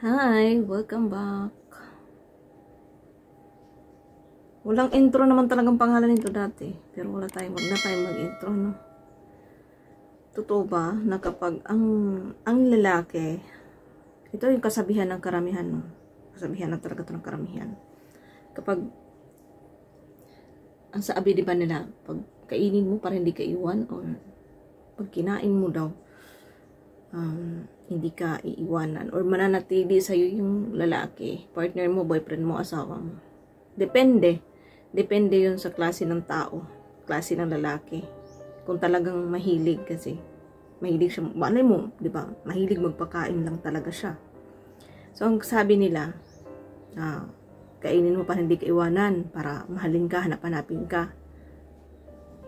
Hi! Welcome back. Walang intro naman talagang pangalan nito dati. Pero wala tayong mag-intro, no? Totoo ba na kapag ang lalaki, ito yung kasabihan ng karamihan, no? Kasabihan na talaga ito ng karamihan. Kapag, ang sabi di ba nila, pag kainin mo para hindi ka iwan, or pag kinain mo daw, hindi ka iiwanan, or mananatili sa'yo yung lalaki, partner mo, boyfriend mo, asawa mo. Depende yun sa klase ng tao, klase ng lalaki. Kung talagang mahilig, kasi mahilig siya, ano mo, di ba? Mahilig magpakain lang talaga siya. So ang sabi nila, kainin mo para hindi ka iwanan, para mahalin ka, hanap-hanapin ka.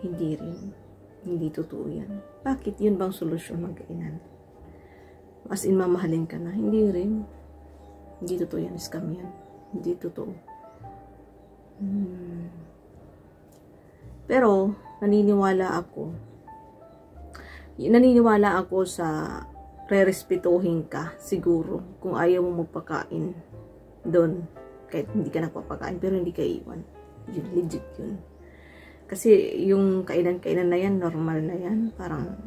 Hindi rin. Hindi totoo yan. Bakit? Yun bang solusyon magkainan? As in, mamahalin ka na. Hindi rin. Hindi totoo yan. Scam yan. Hindi totoo. Pero, naniniwala ako sa re-respetuhin ka, siguro, kung ayaw mo magpakain doon, kahit hindi ka nagpapakain, pero hindi ka iwan. Yun, legit yun. Kasi, yung kainan-kainan na yan, normal na yan. Parang,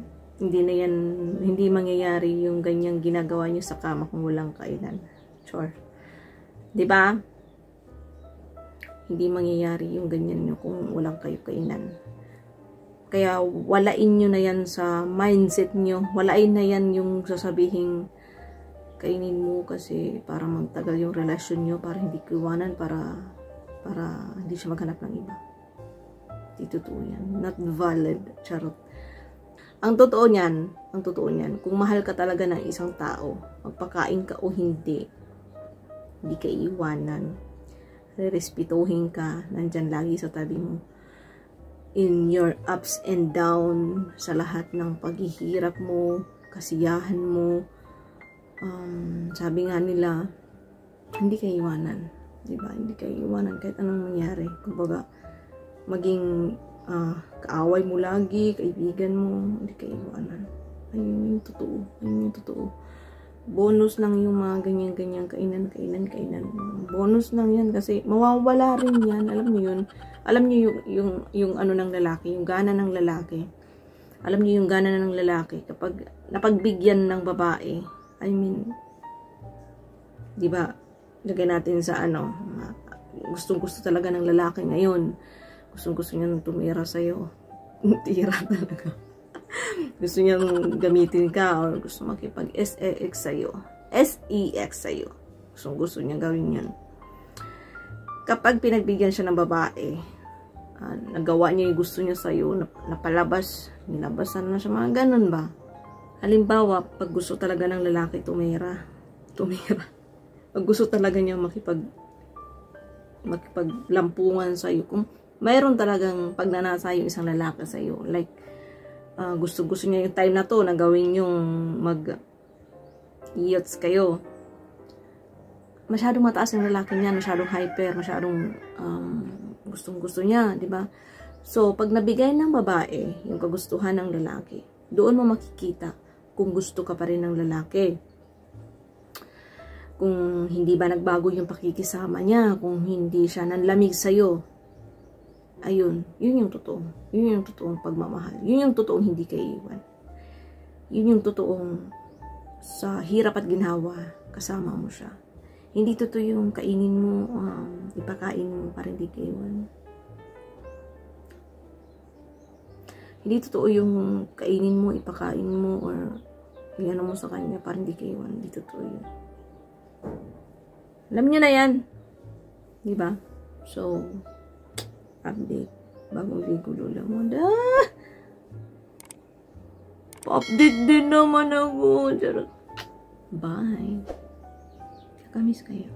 hindi mangyayari yung ganyang ginagawa nyo sa kama kung walang kainan. Sure. Diba? Hindi mangyayari yung ganyan nyo kung walang kayo kainan. Kaya walain nyo na yan sa mindset nyo. Walain na yan yung sasabihin kainin mo kasi para magtagal yung relasyon nyo, para hindi kiwanan, para hindi siya maghanap ng iba. Hindi totoo yan. Not valid. Charot. Ang totoo niyan, kung mahal ka talaga ng isang tao, magpakain ka o hindi ka iiwanan. Respetuhin ka, nandyan lagi sa tabi mo. In your ups and down, sa lahat ng paghihirap mo, kasiyahan mo. Sabi nga nila, hindi ka iiwanan. Diba? Hindi ka iiwanan kahit anong mangyari. Kumbaga, maging kaaway mo lagi, kaibigan mo, hindi ka iwanan. Ayun yung totoo. Bonus lang yung mga ganyan-ganyan, kainan. Bonus lang yan kasi mawawala rin yan. Alam niyo yun. Alam niyo yung ano ng lalaki, yung gana ng lalaki. Alam niyo yung gana ng lalaki kapag napagbigyan ng babae. I mean, di ba? Lagay natin sa gustong-gusto talaga ng lalaki ngayon. Gusto niya tumira sa'yo. Tira talaga. Gusto niyang gamitin ka or gusto makipag-sex sa'yo. S-E-X sa'yo. Gusto niya gawin yan. Kapag pinagbigyan siya ng babae, nagawa niya yung gusto niya sa'yo, napalabas, nilabasan na siya, mga ganun ba? Halimbawa, pag gusto talaga ng lalaki tumira. Pag gusto talaga niya makipaglampungan sa'yo, kung mayroon talagang pagnanasa yung isang lalaki sa iyo. Like, gusto niya yung time na to na gawin yung mag-iots kayo. Masyadong mataas yung lalaki niya, masyadong hyper, masyadong gustong-gusto niya, di ba? So, pag nabigay ng babae yung kagustuhan ng lalaki, doon mo makikita kung gusto ka pa rin ng lalaki. Kung hindi ba nagbago yung pakikisama niya, kung hindi siya nanlamig sa'yo. Ayun, yun yung totoo. Yun yung totoong pagmamahal. Yun yung totoong hindi ka iiwan. Yun yung totoong sa hirap at ginawa, kasama mo siya. Hindi totoo yung kainin mo, ipakain mo para hindi ka iwan. Hindi totoo yung kainin mo, ipakain mo, or iyan mo sa kanya para hindi ka iwan. Hindi totoo yun. Alam nyo na yan. Diba? So, update. Bagong ligo lola mo. Pa-update din naman ako. Bye. Kamiss kayo.